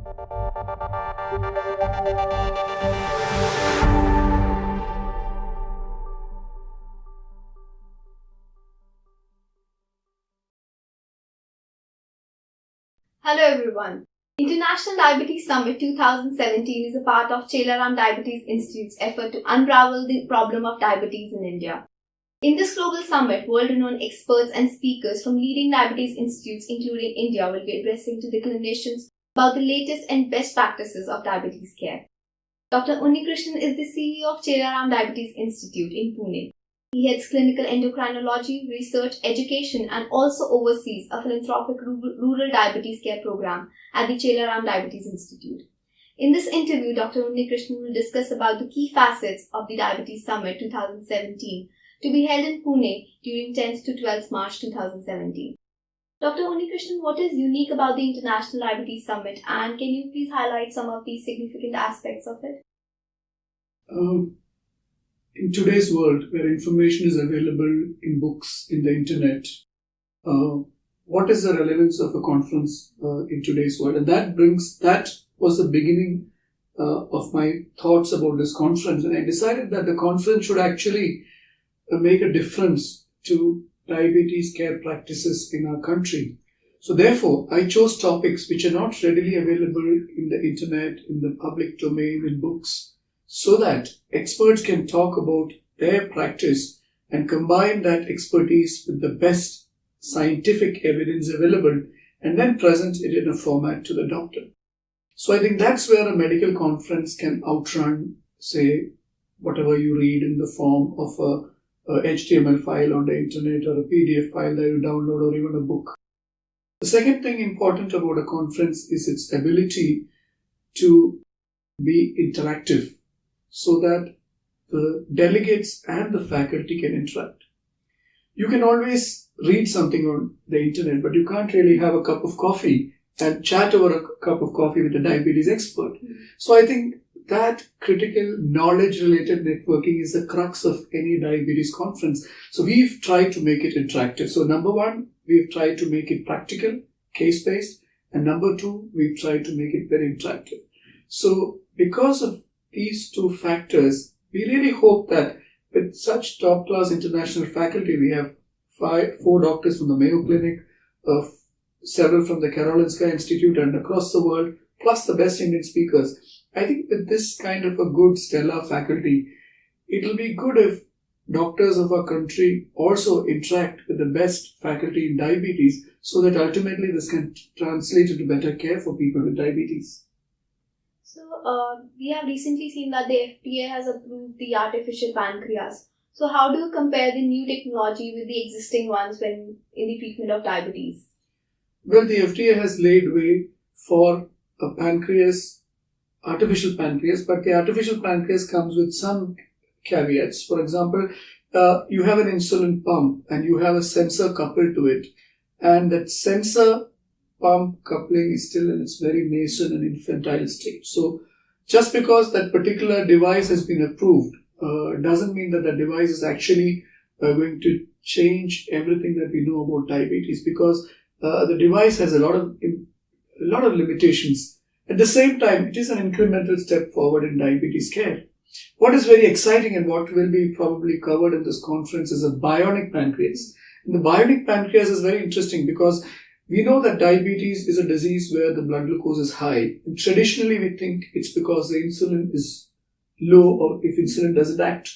Hello everyone. International Diabetes Summit 2017 is a part of Chellaram Diabetes Institute's effort to unravel the problem of diabetes in India. In this global summit, world-renowned experts and speakers from leading diabetes institutes including India will be addressing to the clinicians about the latest and best practices of diabetes care. Dr. Unnikrishnan is the CEO of Chellaram Diabetes Institute in Pune. He heads clinical endocrinology, research, education and also oversees a philanthropic rural diabetes care program at the Chellaram Diabetes Institute. In this interview, Dr. Unnikrishnan will discuss about the key facets of the Diabetes Summit 2017 to be held in Pune during 10th to 12th March 2017. Dr. Unnikrishnan, what is unique about the International Diabetes Summit and can you please highlight some of the significant aspects of it? In today's world, where information is available in books, in the internet, what is the relevance of a conference in today's world? And that was the beginning of my thoughts about this conference. And I decided that the conference should actually make a difference to diabetes care practices in our country. So therefore, I chose topics which are not readily available in the internet, in the public domain, in books, so that experts can talk about their practice and combine that expertise with the best scientific evidence available and then present it in a format to the doctor. So I think that's where a medical conference can outrun, say, whatever you read in the form of a HTML file on the internet or a PDF file that you download or even a book. The second thing important about a conference is its ability to be interactive, so that the delegates and the faculty can interact. You can always read something on the internet, but you can't really have a cup of coffee and chat over a cup of coffee with a diabetes expert. So I think that critical knowledge-related networking is the crux of any diabetes conference. So we've tried to make it interactive. So number one, we've tried to make it practical, case-based, and number two, we've tried to make it very interactive. So because of these two factors, we really hope that with such top-class international faculty, we have 4 doctors from the Mayo Clinic, several from the Karolinska Institute and across the world, plus the best Indian speakers. I think with this kind of a good stellar faculty, it will be good if doctors of our country also interact with the best faculty in diabetes so that ultimately this can translate into better care for people with diabetes. So, we have recently seen that the FDA has approved the artificial pancreas. So, how do you compare the new technology with the existing ones when in the treatment of diabetes? Well, the FDA has laid way for a pancreas, artificial pancreas, but the artificial pancreas comes with some caveats. For example, you have an insulin pump and you have a sensor coupled to it, and that sensor pump coupling is still in its very nascent and infantile stage. So just because that particular device has been approved doesn't mean that the device is actually going to change everything that we know about diabetes, because the device has a lot of limitations. At the same time, it is an incremental step forward in diabetes care. What is very exciting and what will be probably covered in this conference is a bionic pancreas. And the bionic pancreas is very interesting because we know that diabetes is a disease where the blood glucose is high. And traditionally, we think it's because the insulin is low or if insulin doesn't act.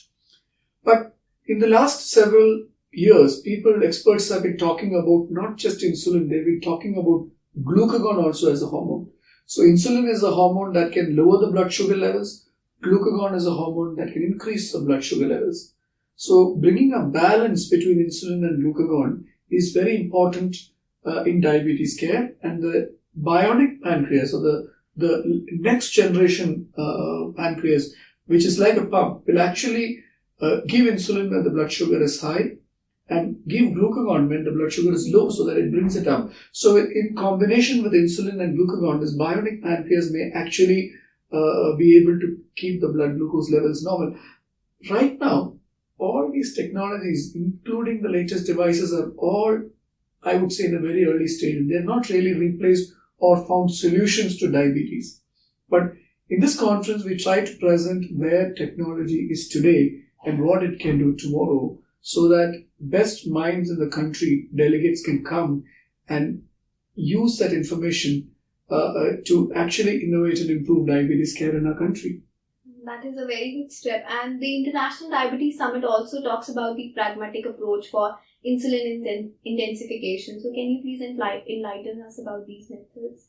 But in the last several years, experts have been talking about not just insulin, they've been talking about glucagon also as a hormone. So insulin is a hormone that can lower the blood sugar levels. Glucagon is a hormone that can increase the blood sugar levels. So bringing a balance between insulin and glucagon is very important in diabetes care. And the bionic pancreas, or the next generation pancreas, which is like a pump, will actually give insulin when the blood sugar is high and give glucagon when the blood sugar is low so that it brings it up. So in combination with insulin and glucagon, this bionic pancreas may actually be able to keep the blood glucose levels normal. Right now, all these technologies, including the latest devices, are all, I would say, in a very early stage. They're not really replaced or found solutions to diabetes. But in this conference, we try to present where technology is today and what it can do tomorrow, so that best minds in the country, delegates, can come and use that information to actually innovate and improve diabetes care in our country. That is a very good step. And the International Diabetes Summit also talks about the pragmatic approach for insulin intensification. So can you please enlighten us about these methods?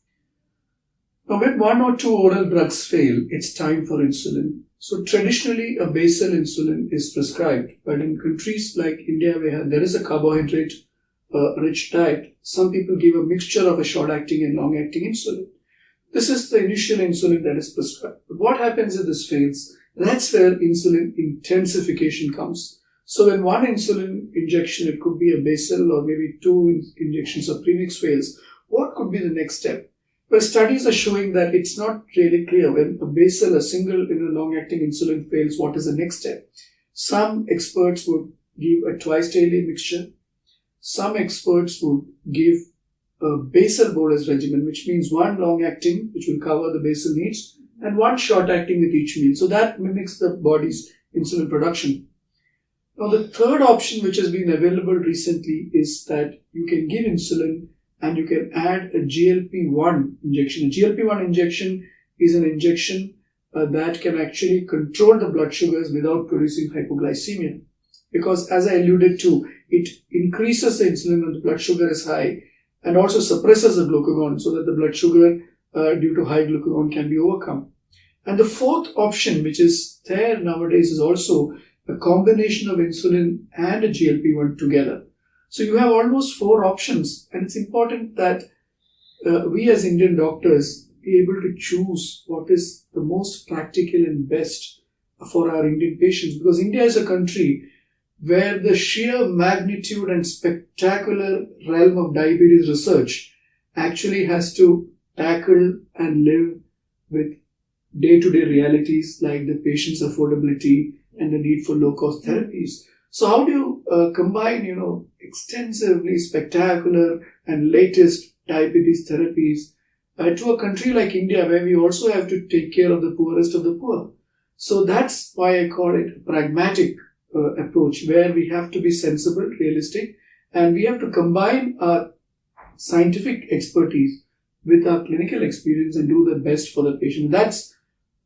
Now, when one or two oral drugs fail, it's time for insulin. So traditionally, a basal insulin is prescribed, but in countries like India, where there is a carbohydrate-rich diet, some people give a mixture of a short-acting and long-acting insulin. This is the initial insulin that is prescribed. But what happens if this fails? That's where insulin intensification comes. So when one insulin injection, it could be a basal or maybe two injections of premix fails, what could be the next step? Well, studies are showing that it's not really clear. When a basal, a single in a long-acting insulin fails, what is the next step? Some experts would give a twice-daily mixture. Some experts would give a basal bolus regimen, which means one long-acting, which will cover the basal needs, and one short-acting with each meal. So that mimics the body's insulin production. Now, the third option which has been available recently is that you can give insulin and you can add a GLP-1 injection. A GLP-1 injection is an injection that can actually control the blood sugars without producing hypoglycemia. Because as I alluded to, it increases the insulin when the blood sugar is high and also suppresses the glucagon so that the blood sugar due to high glucagon can be overcome. And the fourth option, which is there nowadays, is also a combination of insulin and a GLP-1 together. So you have almost four options, and it's important that we as Indian doctors be able to choose what is the most practical and best for our Indian patients, because India is a country where the sheer magnitude and spectacular realm of diabetes research actually has to tackle and live with day-to-day realities like the patient's affordability and the need for low-cost therapies. So how do you combine, extensively spectacular and latest diabetes therapies to a country like India, where we also have to take care of the poorest of the poor? So that's why I call it a pragmatic approach, where we have to be sensible, realistic, and we have to combine our scientific expertise with our clinical experience and do the best for the patient. That's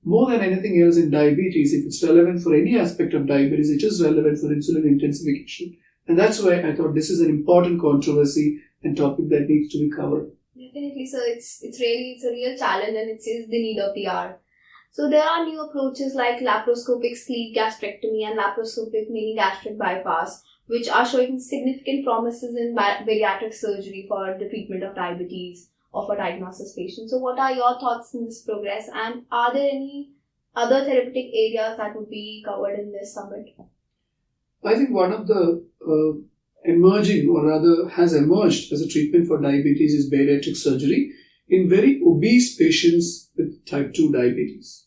more than anything else in diabetes. If it's relevant for any aspect of diabetes, it is relevant for insulin intensification. And that's why I thought this is an important controversy and topic that needs to be covered. Definitely, sir. It's a real challenge, and it is the need of the hour. So there are new approaches like laparoscopic sleeve gastrectomy and laparoscopic mini gastric bypass, which are showing significant promises in bariatric surgery for the treatment of diabetes or for diagnosis patients. So what are your thoughts in this progress, and are there any other therapeutic areas that would be covered in this summit? I think one of the emerging, or rather has emerged as a treatment for diabetes, is bariatric surgery in very obese patients with type 2 diabetes.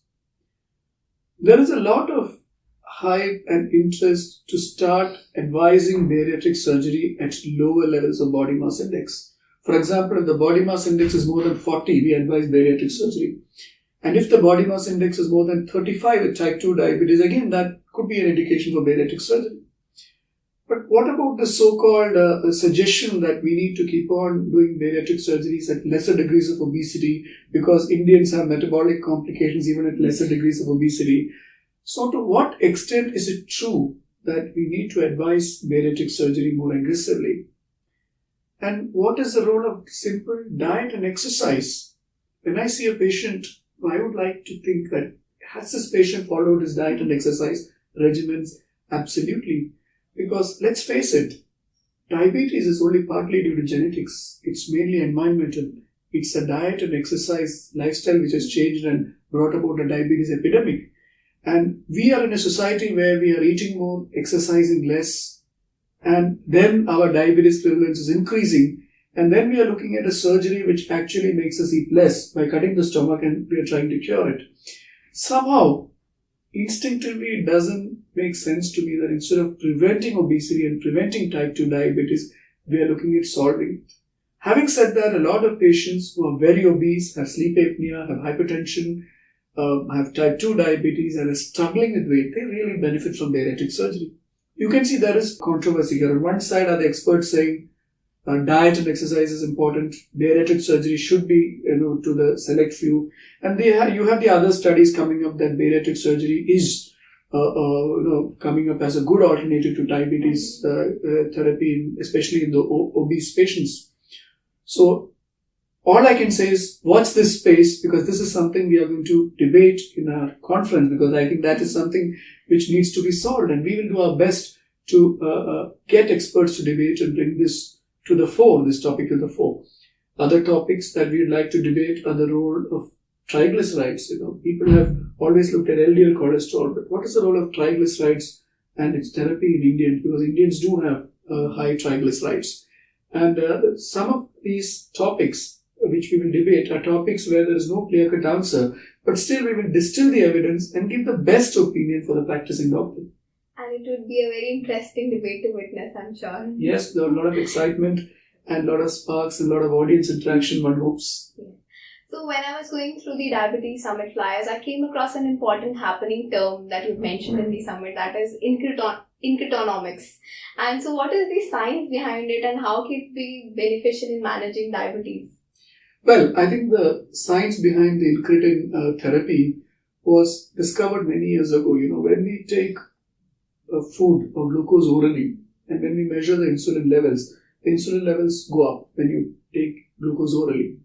There is a lot of hype and interest to start advising bariatric surgery at lower levels of body mass index. For example, if the body mass index is more than 40, we advise bariatric surgery. And if the body mass index is more than 35 with type 2 diabetes, again, that could be an indication for bariatric surgery. But what about the so-called suggestion that we need to keep on doing bariatric surgeries at lesser degrees of obesity because Indians have metabolic complications even at lesser degrees of obesity? So to what extent is it true that we need to advise bariatric surgery more aggressively? And what is the role of simple diet and exercise? When I see a patient, I would like to think that has this patient followed his diet and exercise regimens? Absolutely. Because let's face it, diabetes is only partly due to genetics. It's mainly environmental. It's a diet and exercise lifestyle which has changed and brought about a diabetes epidemic. And we are in a society where we are eating more, exercising less, and then our diabetes prevalence is increasing. And then we are looking at a surgery which actually makes us eat less by cutting the stomach, and we are trying to cure it. Somehow, instinctively, it doesn't make sense to me that instead of preventing obesity and preventing type 2 diabetes, we are looking at solving it. Having said that, a lot of patients who are very obese, have sleep apnea, have hypertension, have type 2 diabetes and are struggling with weight, they really benefit from bariatric surgery. You can see there is controversy here. On one side are the experts saying diet and exercise is important, bariatric surgery should be to the select few, and you have the other studies coming up that bariatric surgery is coming up as a good alternative to diabetes therapy, especially in the obese patients. So all I can say is watch this space, because this is something we are going to debate in our conference, because I think that is something which needs to be solved, and we will do our best to get experts to debate and bring this to the fore, this topic to the fore. Other topics that we would like to debate are the role of triglycerides. People have always looked at LDL cholesterol, but what is the role of triglycerides and its therapy in Indians? Because Indians do have high triglycerides. And some of these topics which we will debate are topics where there is no clear-cut answer, but still we will distill the evidence and give the best opinion for the practicing doctor. And it would be a very interesting debate to witness, I'm sure. Yes, there are a lot of excitement and a lot of sparks and a lot of audience interaction, one hopes. Yeah. So when I was going through the Diabetes Summit flyers, I came across an important happening term that you mentioned in the summit, that is incretonomics. And so what is the science behind it, and how can it be beneficial in managing diabetes? Well, I think the science behind the incretin therapy was discovered many years ago. When we take food or glucose orally, and when we measure the insulin levels go up when you take glucose orally.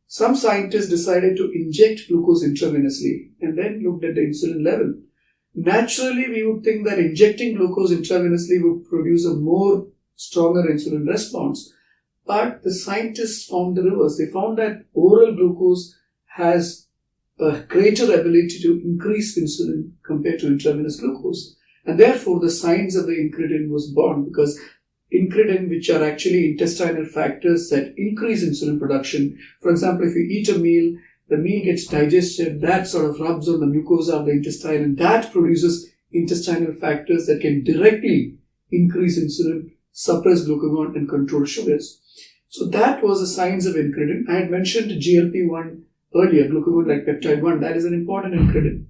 Some scientists decided to inject glucose intravenously and then looked at the insulin level. Naturally, we would think that injecting glucose intravenously would produce a more stronger insulin response. But the scientists found the reverse. They found that oral glucose has a greater ability to increase insulin compared to intravenous glucose. And therefore, the science of the incretin was born, because incretin, which are actually intestinal factors that increase insulin production. For example, if you eat a meal, the meal gets digested, that sort of rubs on the mucosa of the intestine, and that produces intestinal factors that can directly increase insulin, suppress glucagon, and control sugars. So that was the science of incretin. I had mentioned GLP-1 earlier, glucagon-like peptide 1, that is an important incretin.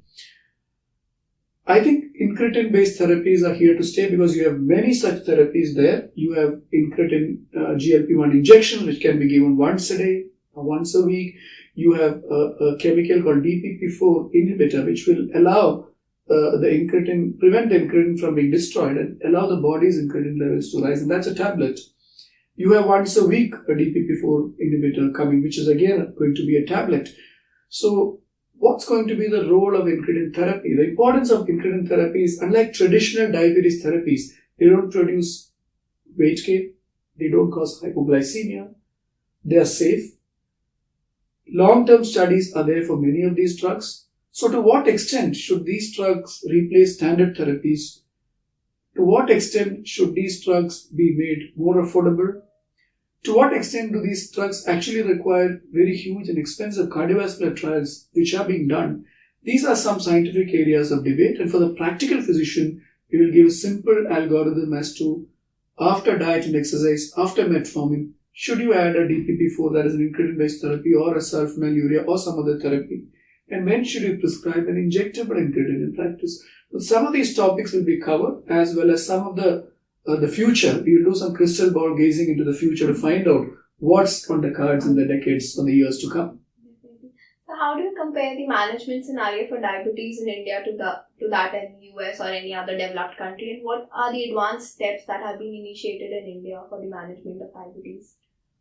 I think incretin-based therapies are here to stay, because you have many such therapies there. You have incretin GLP-1 injection, which can be given once a day or once a week. You have a chemical called DPP-4 inhibitor, which will allow prevent the incretin from being destroyed and allow the body's incretin levels to rise, and that's a tablet. You have once a week a DPP-4 inhibitor coming, which is again going to be a tablet. So what's going to be the role of incretin therapy? The importance of incretin therapy is, unlike traditional diabetes therapies, they don't produce weight gain, they don't cause hypoglycemia, they are safe. Long-term studies are there for many of these drugs. So to what extent should these drugs replace standard therapies? To what extent should these drugs be made more affordable? To what extent do these drugs actually require very huge and expensive cardiovascular trials which are being done? These are some scientific areas of debate, and for the practical physician, we will give a simple algorithm as to, after diet and exercise, after metformin, should you add a DPP-4, that is an incretin-based therapy, or a sulfonylurea or some other therapy? And when should you prescribe an injectable incretin in practice? But some of these topics will be covered, as well as some of the future. We will do some crystal ball gazing into the future to find out what's on the cards in the decades or the years to come. So how do you compare the management scenario for diabetes in India to that in the US or any other developed country? And what are the advanced steps that have been initiated in India for the management of diabetes?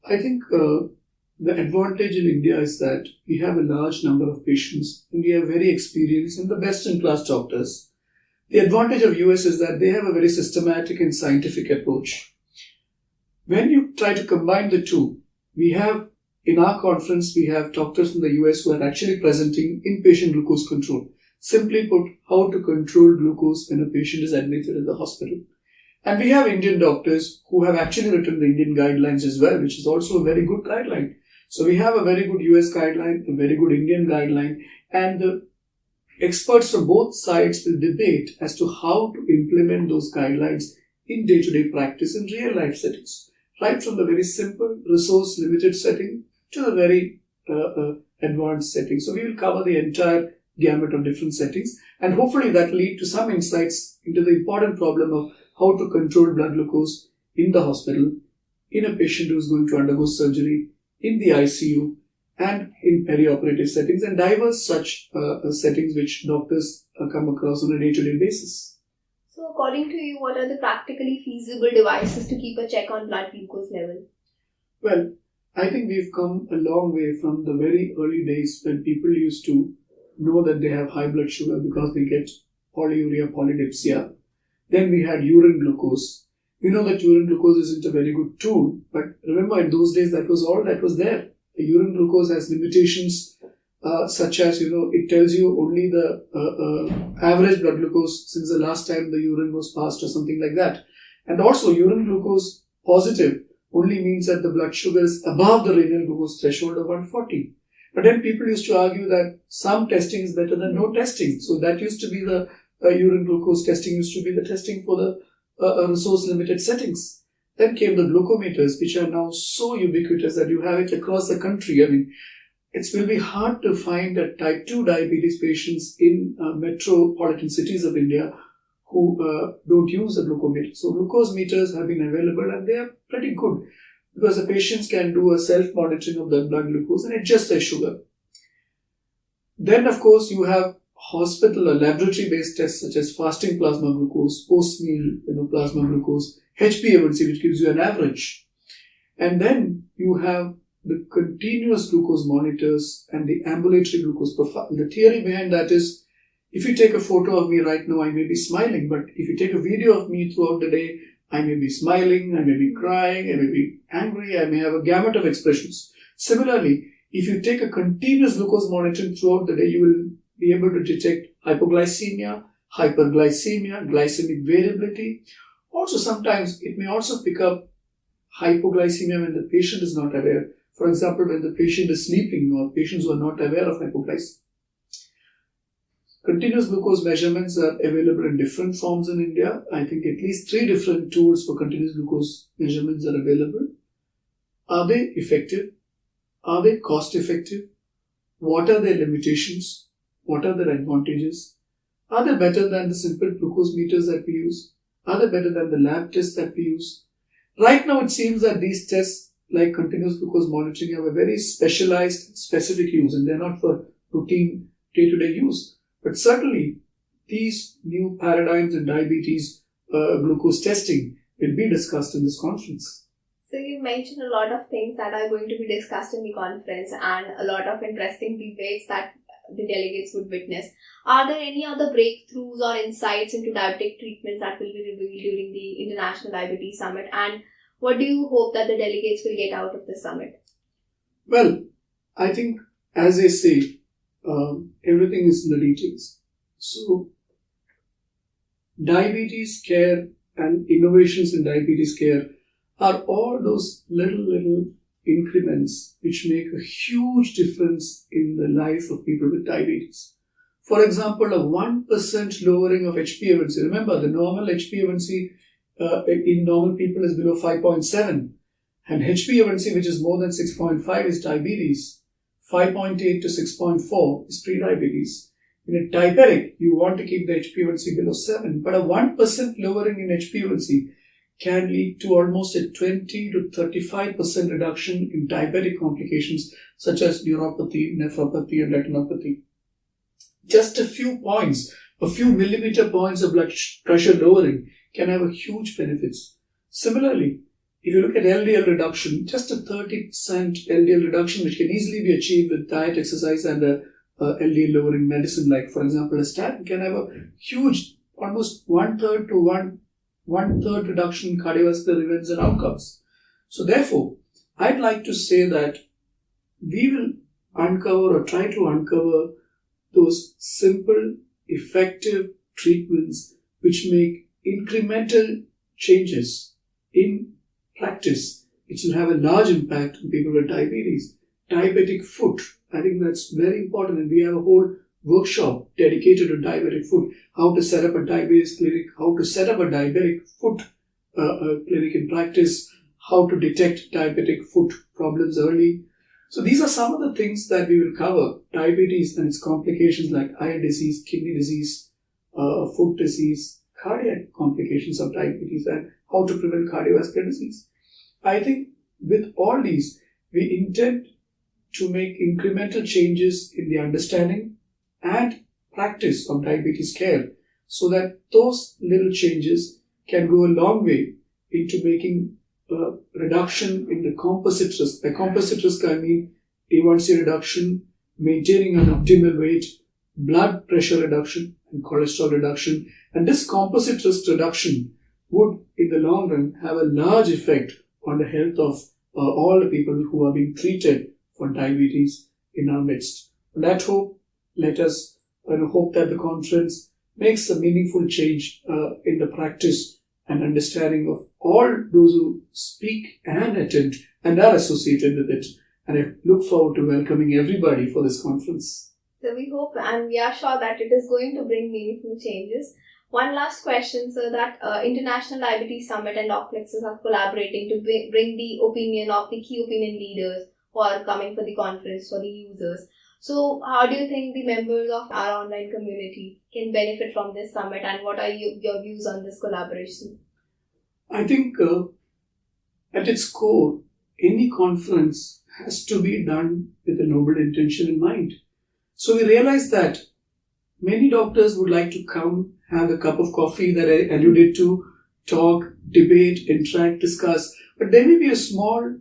I think the advantage in India is that we have a large number of patients and we have very experienced and the best-in-class doctors. The advantage of US is that they have a very systematic and scientific approach. When you try to combine the two, in our conference, we have doctors from the US who are actually presenting inpatient glucose control. Simply put, how to control glucose when a patient is admitted in the hospital. And we have Indian doctors who have actually written the Indian guidelines as well, which is also a very good guideline. So we have a very good US guideline, a very good Indian guideline, and the experts from both sides will debate as to how to implement those guidelines in day-to-day practice in real-life settings. right from the very simple resource limited setting to the very advanced setting. So we will cover the entire gamut of different settings, and hopefully that will lead to some insights into the important problem of how to control blood glucose in the hospital, in a patient who is going to undergo surgery, in the ICU, and in perioperative settings, and diverse such settings which doctors come across on a day-to-day basis. So according to you, what are the practically feasible devices to keep a check on blood glucose level? Well, I think we've come a long way from the very early days when people used to know that they have high blood sugar because they get polyuria, polydipsia. Then we had urine glucose. We know that urine glucose isn't a very good tool, but remember in those days that was all that was there. The urine glucose has limitations such as, it tells you only the average blood glucose since the last time the urine was passed or something like that. And also urine glucose positive only means that the blood sugar is above the renal glucose threshold of 140. But then people used to argue that some testing is better than no testing. So that used to be the urine glucose testing used to be the testing for the resource-limited settings. Then came the glucometers, which are now so ubiquitous that you have it across the country. I mean, it will be hard to find type 2 diabetes patients in metropolitan cities of India who don't use a glucometer. So glucose meters have been available and they are pretty good because the patients can do a self-monitoring of the blood glucose and adjust their sugar. Then, of course, you have hospital or laboratory-based tests such as fasting plasma glucose, post-meal plasma glucose, HbA1c, which gives you an average. And then you have the continuous glucose monitors and the ambulatory glucose profile. The theory behind that is, if you take a photo of me right now, I may be smiling, but if you take a video of me throughout the day, I may be smiling, I may be crying, I may be angry, I may have a gamut of expressions. Similarly, if you take a continuous glucose monitoring throughout the day, you will be able to detect hypoglycemia, hyperglycemia, glycemic variability. Also, sometimes it may also pick up hypoglycemia when the patient is not aware. For example, when the patient is sleeping or patients who are not aware of hypoglycemia. Continuous glucose measurements are available in different forms in India. I think at least 3 different tools for continuous glucose measurements are available. Are they effective? Are they cost effective? What are their limitations? What are their advantages? Are they better than the simple glucose meters that we use? Are they better than the lab tests that we use? Right now it seems that these tests like continuous glucose monitoring have a very specialized, specific use and they're not for routine day-to-day use. But certainly, these new paradigms in diabetes glucose testing will be discussed in this conference. So you mentioned a lot of things that are going to be discussed in the conference and a lot of interesting debates that the delegates would witness. Are there any other breakthroughs or insights into diabetic treatments that will be revealed during the International Diabetes Summit? And what do you hope that the delegates will get out of the summit? Well, I think, as I say, everything is in the details. So, diabetes care and innovations in diabetes care are all those little increments which make a huge difference in the life of people with diabetes. For example, a 1% lowering of HbA1c. Remember, the normal HbA1c in normal people is below 5.7, and HbA1c, which is more than 6.5, is diabetes. 5.8 to 6.4 is pre-diabetes. In a diabetic, you want to keep the HbA1c below 7, but a 1% lowering in HbA1c can lead to almost a 20 to 35% reduction in diabetic complications such as neuropathy, nephropathy, and retinopathy. Just a few points, a few millimeter points of blood pressure lowering can have a huge benefits. Similarly, if you look at LDL reduction, just a 30% LDL reduction, which can easily be achieved with diet, exercise, and a LDL lowering medicine, like for example a statin, can have a huge, almost one-third reduction in cardiovascular events and outcomes. So therefore, I'd like to say that we will uncover or try to uncover those simple, effective treatments which make incremental changes in practice, which will have a large impact on people with diabetes. Diabetic foot, I think that's very important, and we have a whole workshop dedicated to diabetic foot, how to set up a diabetes clinic, how to set up a diabetic foot clinic in practice, how to detect diabetic foot problems early. So these are some of the things that we will cover. Diabetes and its complications like eye disease, kidney disease, foot disease, cardiac complications of diabetes, and how to prevent cardiovascular disease. I think with all these, we intend to make incremental changes in the understanding and practice of diabetes care so that those little changes can go a long way into making a reduction in the composite risk. By composite risk, I mean A1C reduction, maintaining an optimal weight, blood pressure reduction, and cholesterol reduction. And this composite risk reduction would, in the long run, have a large effect on the health of all the people who are being treated for diabetes in our midst. On that hope, let us hope that the conference makes a meaningful change in the practice and understanding of all those who speak and attend and are associated with it. And I look forward to welcoming everybody for this conference. So we hope and we are sure that it is going to bring meaningful changes. One last question, sir, that International Diabetes Summit and Docplexus are collaborating to bring the opinion of the key opinion leaders who are coming for the conference, for the users. So how do you think the members of our online community can benefit from this summit, and what are your views on this collaboration? I think at its core, any conference has to be done with a noble intention in mind. So we realize that many doctors would like to come, have a cup of coffee that I alluded to, talk, debate, interact, discuss, but there may be a small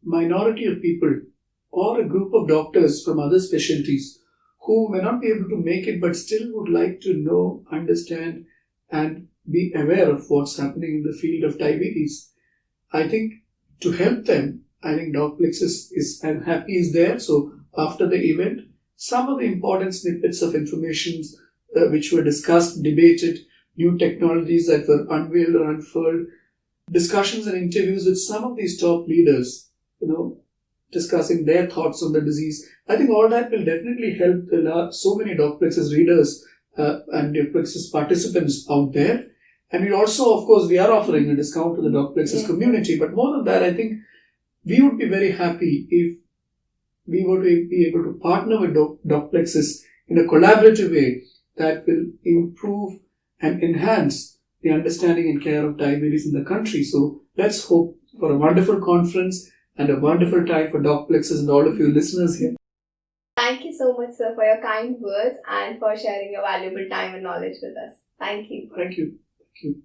minority of people or a group of doctors from other specialties who may not be able to make it but still would like to know, understand, and be aware of what's happening in the field of diabetes. I think to help them, I think Docplexus is, I'm happy is there. So after the event, some of the important snippets of information which were discussed, debated, new technologies that were unveiled or unfurled, discussions and interviews with some of these top leaders, discussing their thoughts on the disease. I think all that will definitely help so many Docplexus readers and Docplexus participants out there. And we also, of course, we are offering a discount to the Docplexus community. But more than that, I think we would be very happy if we were to be able to partner with Docplexus in a collaborative way that will improve and enhance the understanding and care of diabetes in the country. So let's hope for a wonderful conference and a wonderful time for Docplexus and all of you listeners here. Thank you so much, sir, for your kind words and for sharing your valuable time and knowledge with us. Thank you. Thank you. Thank you.